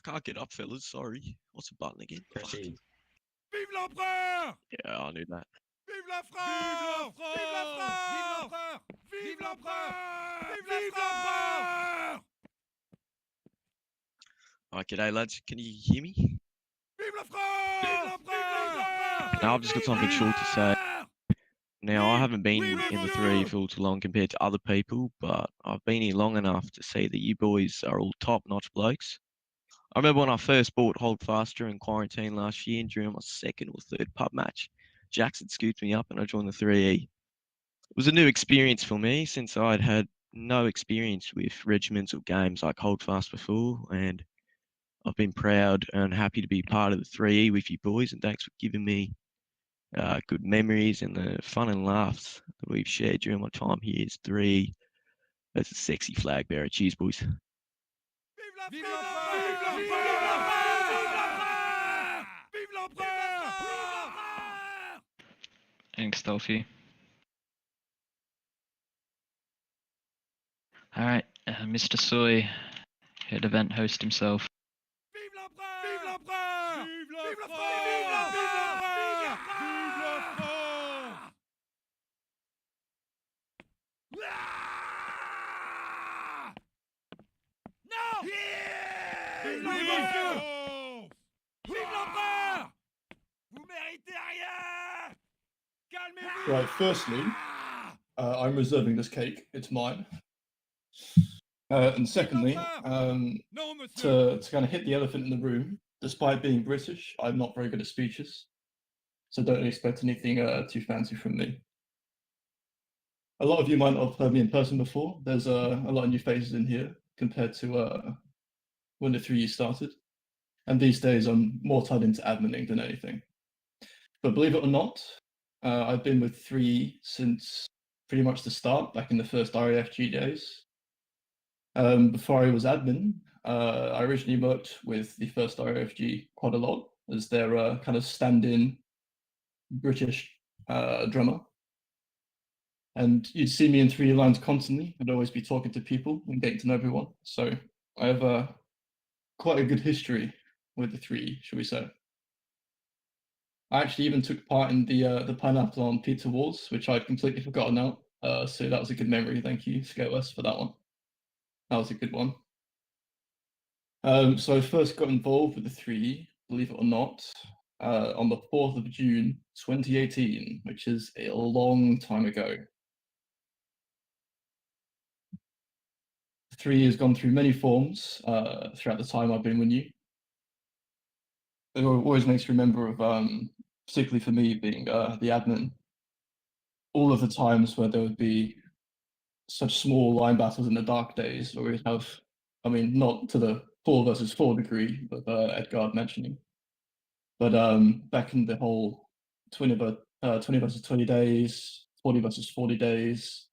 I can't get up, fellas. Sorry. What's the button again? Fuck. Vive l'empereur! Yeah, I knew that. Vive la France! Vive la France! Vive l'empereur! Vive l'empereur! Alright, g'day, lads. Can you hear me? Vive la France! Vive l'empereur! Now I've just got something short to say. Now, I haven't been in the 3 for too long compared to other people, but I've been here long enough to see that you boys are all top-notch blokes. I remember when I first bought Holdfast during quarantine last year, and during my second or third pub match, Jackson scooped me up and I joined the 3E. It was a new experience for me since I'd had no experience with regiments or games like Holdfast before, and I've been proud and happy to be part of the 3E with you boys, and thanks for giving me good memories and the fun and laughs that we've shared during my time here as 3E. That's a sexy flag bearer. Cheers, boys. Vive la France! Vive l'empereur! Vive l'empereur! Vive l'empereur! Thanks, Dolphy. All right, Mr. Soy, head event host himself. Vive l'empereur! Vive l'empereur! Vive la France! Vive l'empereur! Vive la France! Ah! Non! Vive l'empereur! Vive l'empereur! Vous méritez rien! Calmez-vous! Right, firstly, I'm reserving this cake. It's mine. And secondly, Non, monsieur! to kind of hit the elephant in the room, despite being British, I'm not very good at speeches. So don't expect anything too fancy from me. A lot of you might not have heard me in person before. There's a lot of new faces in here compared to when the 3E started. And these days, I'm more tied into admining than anything. But believe it or not, I've been with 3E since pretty much the start, back in the first RAFG days. Before I was admin, I originally worked with the first RAFG quite a lot as their kind of stand-in British drummer. And you'd see me in 3E lines constantly. I'd always be talking to people and getting to know everyone. So I have quite a good history with the 3E, shall we say. I actually even took part in the Pineapple on Pizza Wars, which I'd completely forgotten So that was a good memory. Thank you, ScoutWest, for that one. That was a good one. So I first got involved with the 3E, believe it or not, on the 4th of June, 2018, which is a long time ago. The 3E has gone through many forms throughout the time I've been with you. It always makes me remember of, particularly for me being the admin, all of the times where there would be such small line battles in the dark days where we'd have, I mean, not to the 4 versus 4 degree of Edgard mentioning, but back in the whole 20 versus 20 days, 40 versus 40 days,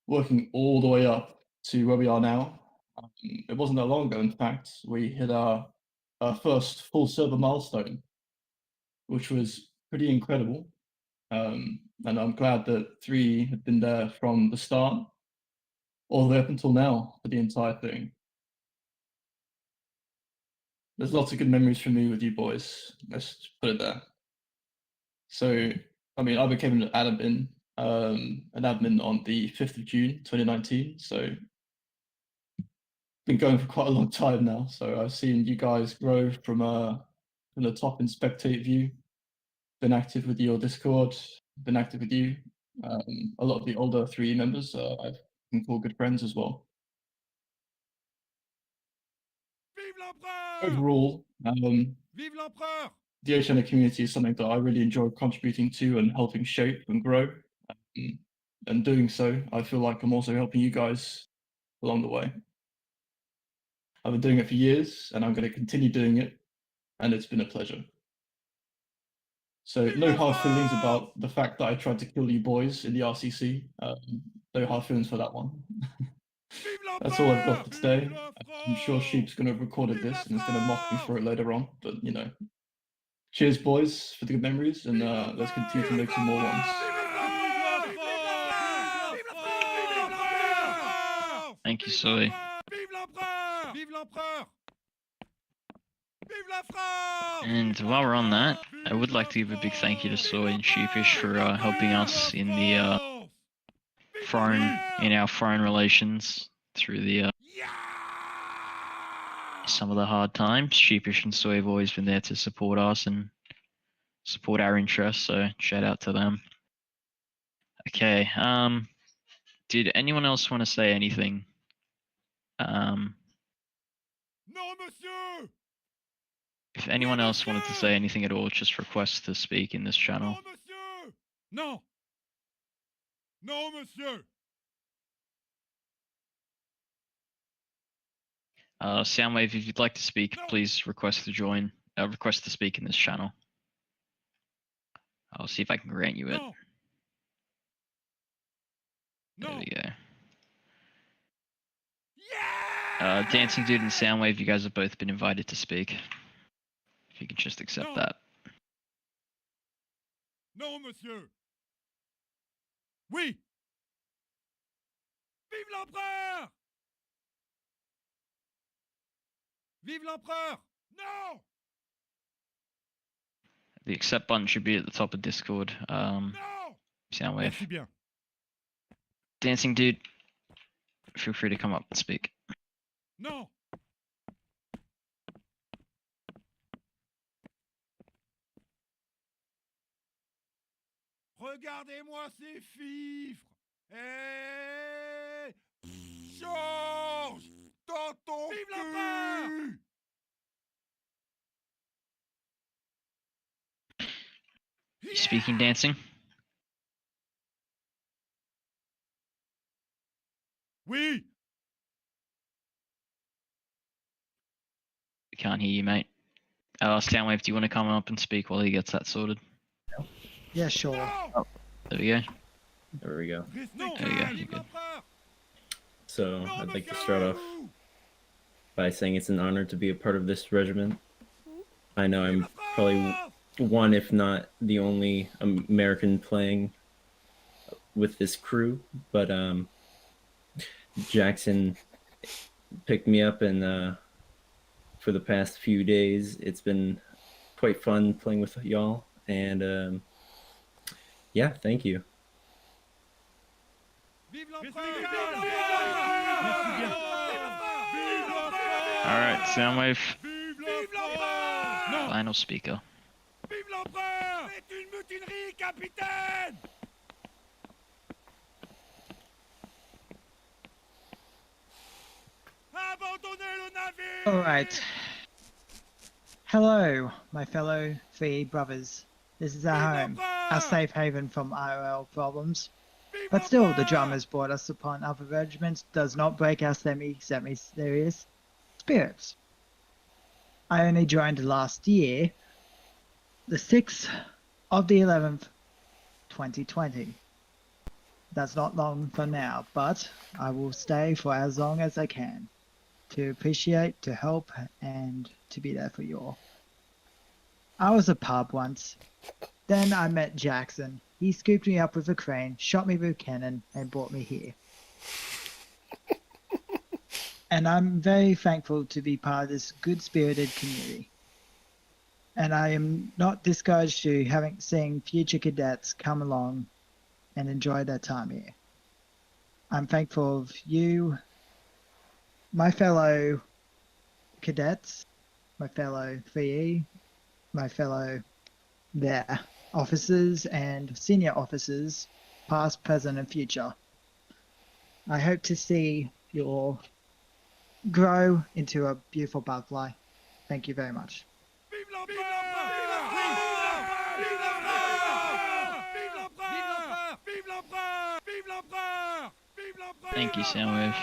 working all the way up to where we are now. It wasn't that long ago, in fact, we hit our first full server milestone, which was pretty incredible. And I'm glad that 3 had been there from the start all the way up until now for the entire thing. There's lots of good memories for me with you boys. Let's put it there. So, I mean, I became an admin on the 5th of June, 2019. So, been going for quite a long time now. So I've seen you guys grow from the top in spectate view. Been active with your Discord. Been active with you. A lot of the older 3E members I've been called good friends as well. Vive l'empereur! Overall, Vive l'empereur! the Oceanic community is something that I really enjoy contributing to and helping shape and grow. And doing so, I feel like I'm also helping you guys along the way. I've been doing it for years, and I'm going to continue doing it, and it's been a pleasure. So no hard feelings about the fact that I tried to kill you boys in the RCC. No hard feelings for that one. That's all I've got for today. I'm sure Sheep's going to have recorded this and is going to mock me for it later on, but you know. Cheers, boys, for the good memories, and let's continue to make some more ones. Thank you, Soy. Vive l'empereur! Vive l'empereur! Vive la France! And while we're on that, I would like to give a big thank you to Soy and Sheepish for helping us in the in our foreign relations through the some of the hard times. Sheepish and Soy have always been there to support us and support our interests, so shout out to them. Okay, did anyone else want to say anything? Non, monsieur! If anyone else wanted to say anything at all, just request to speak in this channel. Non, monsieur! Non! Non, monsieur! Soundwave, if you'd like to speak, please request to join. Request to speak in this channel. I'll see if I can grant you it. There we go. Dancing Dude and Soundwave, you guys have both been invited to speak. If you could just accept that. Non, monsieur! Oui! Vive l'empereur! Vive l'empereur! No! The accept button should be at the top of Discord. No! Soundwave. Merci bien. Dancing Dude, feel free to come up and speak. Non! Regardez-moi ces fifres! Et... Georges! Dans ton Vive l'empereur! Speaking dancing? Oui! We can't hear you, mate. Soundwave, do you want to come up and speak while he gets that sorted? Yeah, sure. No! There we go. There we go. Non! There you go, you're Vive good. l'empereur! So Non, I'd like to monsieur! start off by saying it's an honor to be a part of this regiment. I know I'm probably one, if not the only American playing with this crew, but Jackson picked me up, and for the past few days, it's been quite fun playing with y'all, and yeah, thank you. Vive l'empereur! Alright, Soundwave, Vive l'empereur! Non! final speaker. Vive l'empereur! C'est une mutinerie, capitaine! Abandonnez le navire! Alright. Hello, my fellow VE brothers. This is our home, our safe haven from IRL problems. But still, the dramas brought us upon other regiments does not break our semi-serious spirits. I only joined last year, the 6th of the 11th, 2020. That's not long from now, but I will stay for as long as I can to appreciate, to help, and to be there for you all. I was a pub once. Then I met Jackson. He scooped me up with a crane, shot me with a cannon, and brought me here. And I'm very thankful to be part of this good-spirited community. And I am not discouraged to seeing future cadets come along and enjoy their time here. I'm thankful of you, my fellow cadets, my fellow VE, my fellow their officers and senior officers, past, present, and future. I hope to see you all grow into a beautiful butterfly. Thank you very much. Vive l'empereur! Vive l'empereur! Vive l'empereur! Vive l'empereur! Vive l'empereur! Vive l'empereur! Thank you, Soundwave.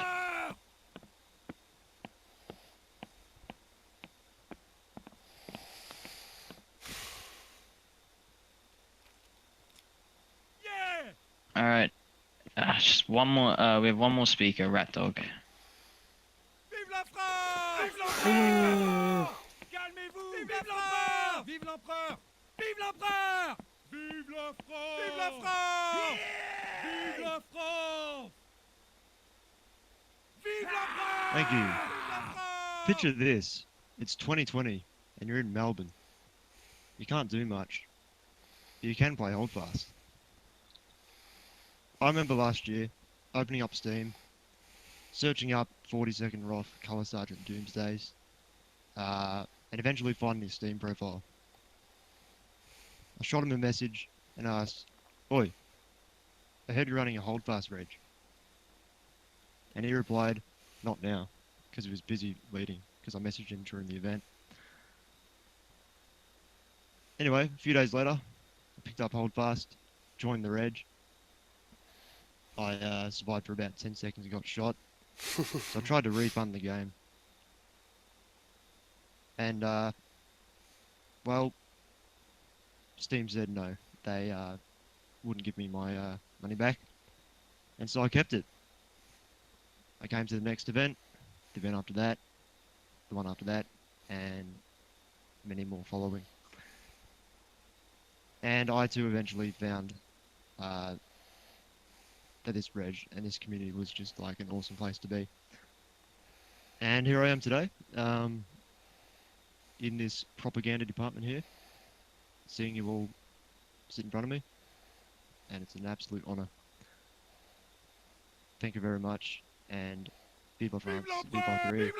Yeah! Alright. Just one more, we have one more speaker, Rat Dog. Vive la France! Vive l'empereur! Calmez-vous! Vive l'empereur! Vive l'empereur! Vive l'empereur! Vive la France! Vive la France! Vive la France! Vive la France! Thank you. Vive la France! Picture this. It's 2020 and you're in Melbourne. You can't do much. But you can play Holdfast. I remember last year opening up Steam, searching up 42nd Roth Colour Sergeant Doomsdays, and eventually finding his Steam profile. I shot him a message and asked, "Oi, I heard you're running a Holdfast reg." And he replied, "Not now," because he was busy waiting, because I messaged him during the event. Anyway, a few days later, I picked up Holdfast, joined the reg. I survived for about 10 seconds and got shot. So I tried to refund the game. And, well, Steam said no. They wouldn't give me my money back. And so I kept it. I came to the next event, the event after that, the one after that, and many more following. And I too eventually found that this reg and this community was just like an awesome place to be. And here I am today, in this propaganda department here, seeing you all sit in front of me, and it's an absolute honour. Thank you very much, and vive la France, vive la Korea.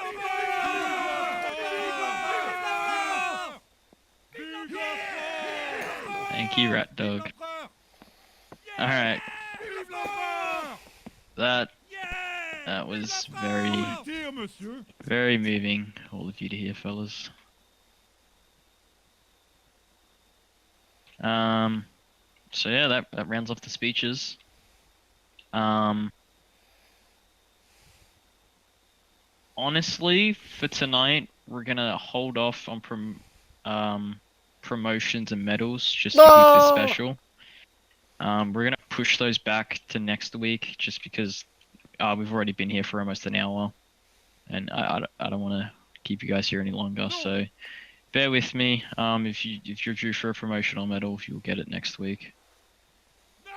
Thank you, Rat Dog. Alright. That was very moving, all of you to hear, fellas. So yeah, that rounds off the speeches. Honestly, for tonight, we're gonna hold off on promotions and medals just to keep this special. We're gonna push those back to next week just because we've already been here for almost an hour, and I don't want to keep you guys here any longer. So bear with me. If you're due for a promotional medal, you'll get it next week.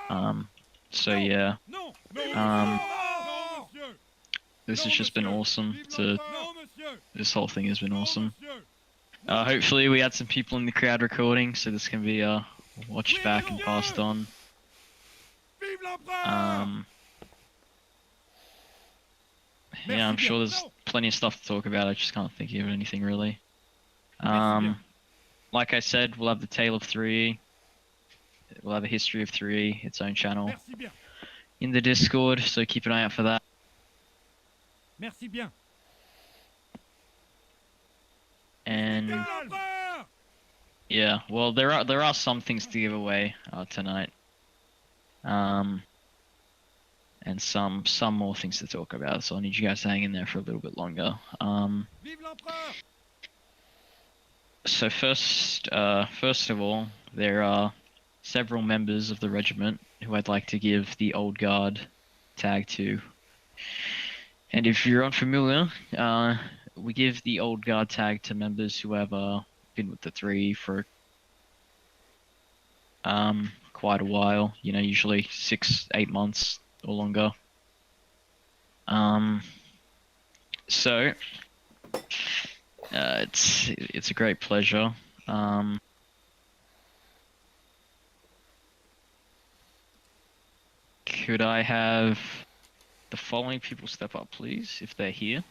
So yeah. This has just been awesome. This whole thing has been awesome. Hopefully we had some people in the crowd recording, so this can be watched back and passed on. yeah, I'm sure there's plenty of stuff to talk about. I just can't think of anything really. Like I said, we'll have the Tale of 3. We'll have a history of 3, its own channel Merci bien. in the Discord, so keep an eye out for that. Merci bien. And Vive l'empereur! yeah, well, there are some things to give away tonight. And some more things to talk about. So I need you guys to hang in there for a little bit longer. Vive l'empereur! So first of all, there are several members of the regiment who I'd like to give the Old Guard tag to. And if you're unfamiliar, we give the Old Guard tag to members who have been with the 3 for quite a while. You know, usually 6-8 months or longer. So it's a great pleasure. Could I have the following people step up, please, if they're here?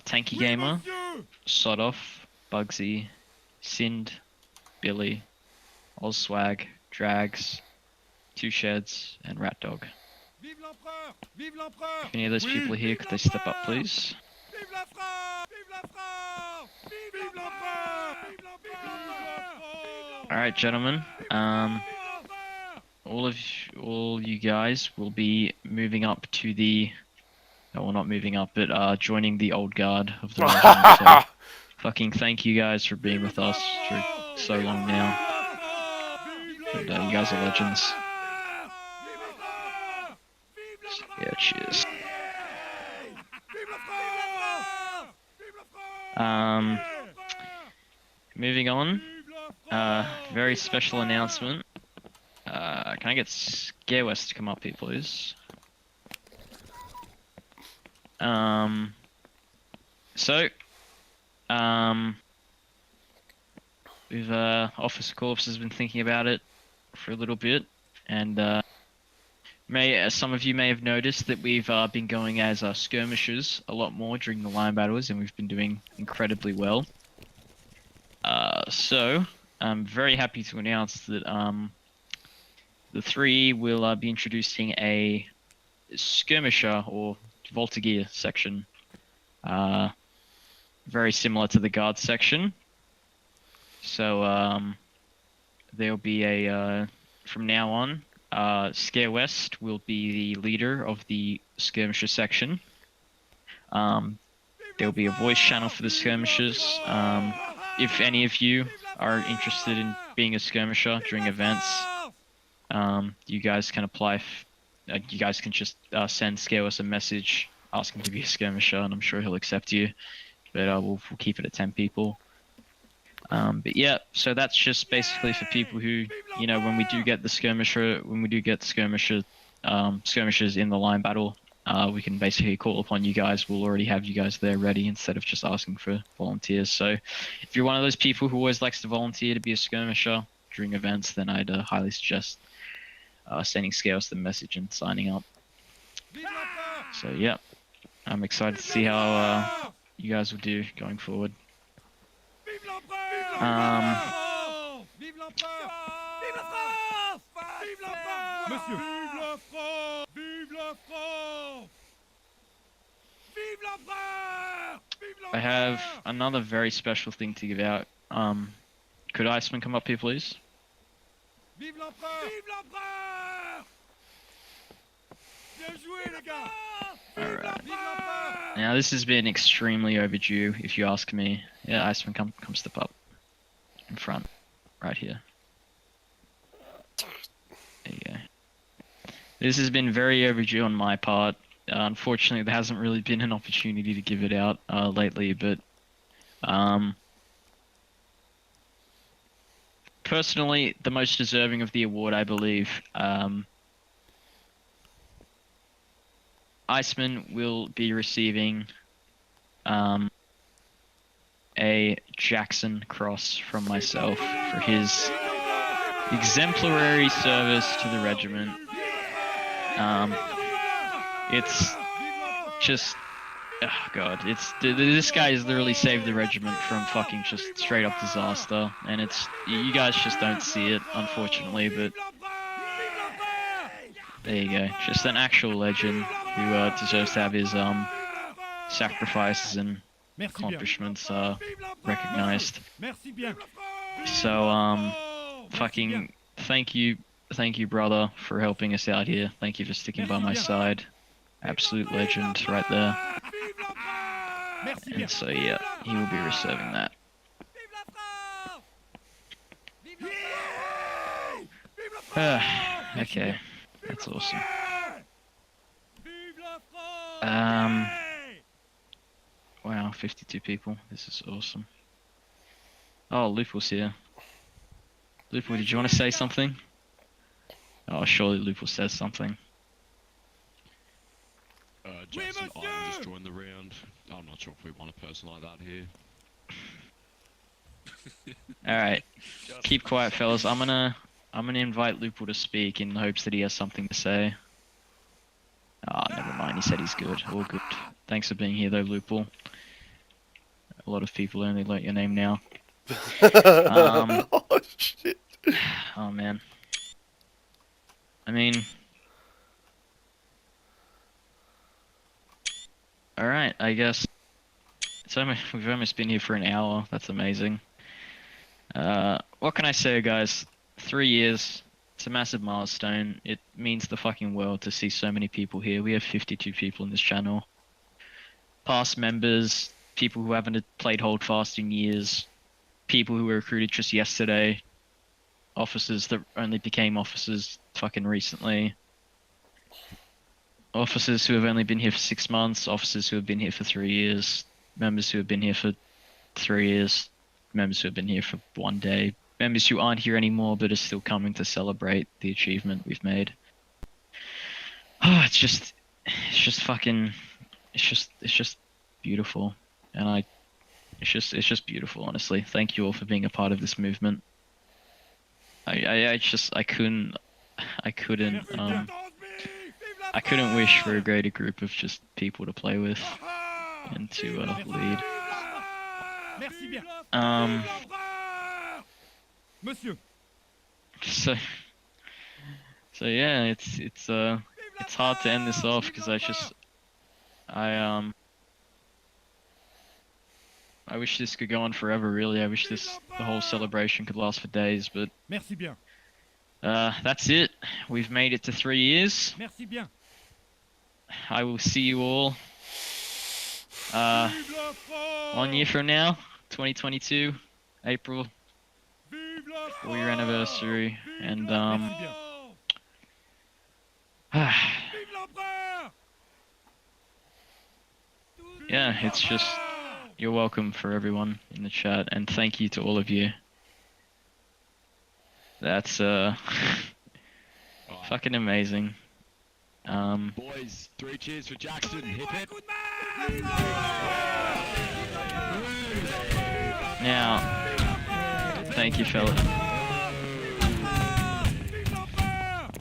Tanky Gamer, Sodoff, Bugsy, Sind, Billy, Ozswag, Drags, Two Sheds, and Rat Dog. Vive l'empereur! Vive l'empereur! If any of those people are here, could they step up, please? Vive la France! Vive la France! Vive l'empereur! Vive l'empereur! Alright, gentlemen. All you guys will be moving up to the... well, not moving up, but joining the Old Guard of the regiment. So, fucking thank you guys for being with us for so long now. And, you guys are legends. So, yeah, cheers. Moving on. Very special announcement. Can I get Scarewest to come up here, please? We've Officer Corps has been thinking about it for a little bit, and some of you may have noticed that we've been going as skirmishers a lot more during the line battles, and we've been doing incredibly well. So I'm very happy to announce that the 3 will be introducing a skirmisher or Voltigeur section, very similar to the guard section. So there'll be a from now on, Scarewest will be the leader of the skirmisher section. There'll be a voice channel for the skirmishers. If any of you are interested in being a skirmisher during events, you guys can apply. You guys can just send Scarewest a message asking to be a skirmisher, and I'm sure he'll accept you. But we'll keep it at 10 people. But yeah, so that's just basically for people who, you know, when we do get the skirmishers in the line battle, we can basically call upon you guys. We'll already have you guys there ready instead of just asking for volunteers. So if you're one of those people who always likes to volunteer to be a skirmisher during events, then I'd highly suggest sending Scarewest the message and signing up. So yeah, I'm excited to see how you guys will do going forward. Vive l'empereur! Vive l'empereur! Vive la France! Vive l'empereur! Monsieur! Vive la France! Vive la France! Vive l'empereur! Vive l'empereur! I have another very special thing to give out. Could Iceman come up here, please? Vive l'empereur! Vive l'empereur! Bien joué, les gars! Alright. Vive l'empereur! Now this has been extremely overdue, if you ask me. Yeah, Iceman, come step up in front, right here. There you go. This has been very overdue on my part. Unfortunately, there hasn't really been an opportunity to give it out lately, but personally, the most deserving of the award, I believe, Iceman will be receiving a Jackson Cross from myself for his exemplary service to the regiment. It's just, oh god, this guy has literally saved the regiment from fucking just straight up disaster, and it's you guys just don't see it, unfortunately, but there you go, just an actual legend who deserves to have his sacrifices and accomplishments recognized. So fucking thank you, brother, for helping us out here. Thank you for sticking by my side. Absolute legend right there. And so yeah, he will be receiving that. Okay, that's awesome. Wow, 52 people. This is awesome. Oh, Lupul's here. Lupul, did you want to say something? Oh, surely Lupul says something. Jackson, I just joined the round. I'm not sure if we want a person like that here. Alright, keep quiet, fellas. I'm gonna invite Lupul to speak in the hopes that he has something to say. Ah, never mind. He said he's good. All good. Thanks for being here, though, Lupul. A lot of people only learnt your name now. Oh shit. Oh man. I mean. Alright, I guess. We've almost been here for an hour. That's amazing. What can I say, guys? 3 years. It's a massive milestone. It means the fucking world to see so many people here. We have 52 people in this channel. Past members, people who haven't played Holdfast in years, people who were recruited just yesterday, officers that only became officers fucking recently, officers who have only been here for 6 months, officers who have been here for 3 years, members who have been here for 3 years, members who have been here for 1 day, members who aren't here anymore but are still coming to celebrate the achievement we've made. Oh, it's just beautiful, and it's just beautiful, honestly. Thank you all for being a part of this movement. I couldn't wish for a greater group of just people to play with and to lead. So yeah, it's hard to end this off because I wish this could go on forever, really. I wish the whole celebration could last for days, but that's it. We've made it to 3 years. I will see you all 1 year from now, 2022, April, 4-year anniversary, and yeah, it's just, you're welcome for everyone in the chat, and thank you to all of you. That's fucking amazing. Boys, 3 cheers for Jackson. Hip hip. Now, thank you, fella.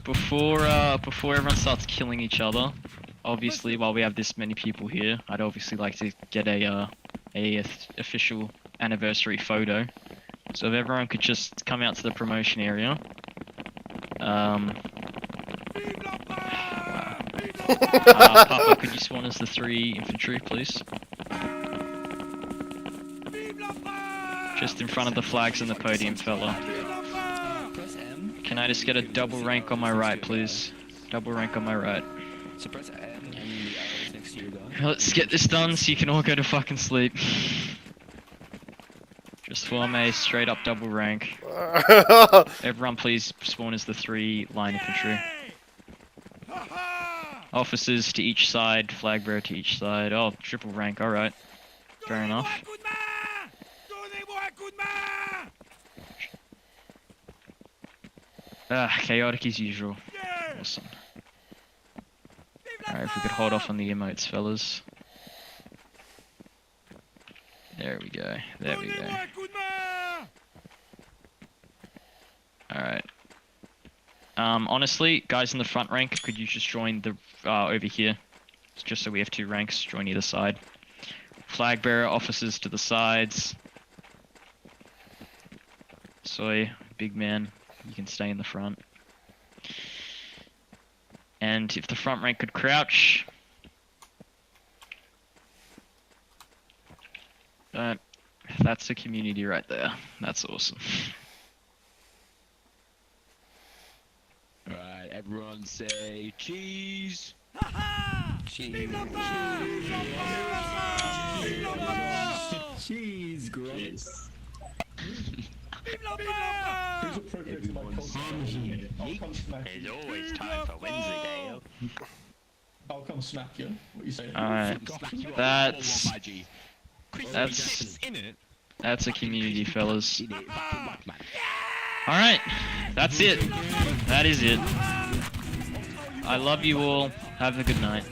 Before everyone starts killing each other, obviously, while we have this many people here, I'd obviously like to get a official anniversary photo. So if everyone could just come out to the promotion area. Papa, could you spawn as the 3 infantry, please? Just in front of the flags and the podium, fella. Can I just get a double rank on my right, please? Double rank on my right. Let's get this done so you can all go to fucking sleep. Just form a straight up double rank. Everyone please spawn as the 3 line infantry. Officers to each side, flag bearer to each side. Oh, triple rank, alright. Fair enough. Chaotic as usual. Awesome. Alright, if we could hold off on the emotes, fellas. There we go. There we go. Alright. Honestly, guys in the front rank, could you just join the over here? It's just so we have 2 ranks join either side. Flag bearer officers to the sides. Soy, big man, you can stay in the front. And if the front rank could crouch. That's a community right there. That's awesome. Alright, everyone say cheese. Vive l'empereur! Vive l'empereur! Cheese, gross. Vive l'empereur! Who's appropriating my culture? I'll come smack you. always time for Wednesday, I'll come smack you. What you say? Alright, that's a community, fellas. Alright, that's it. That is it. I love you all. Have a good night.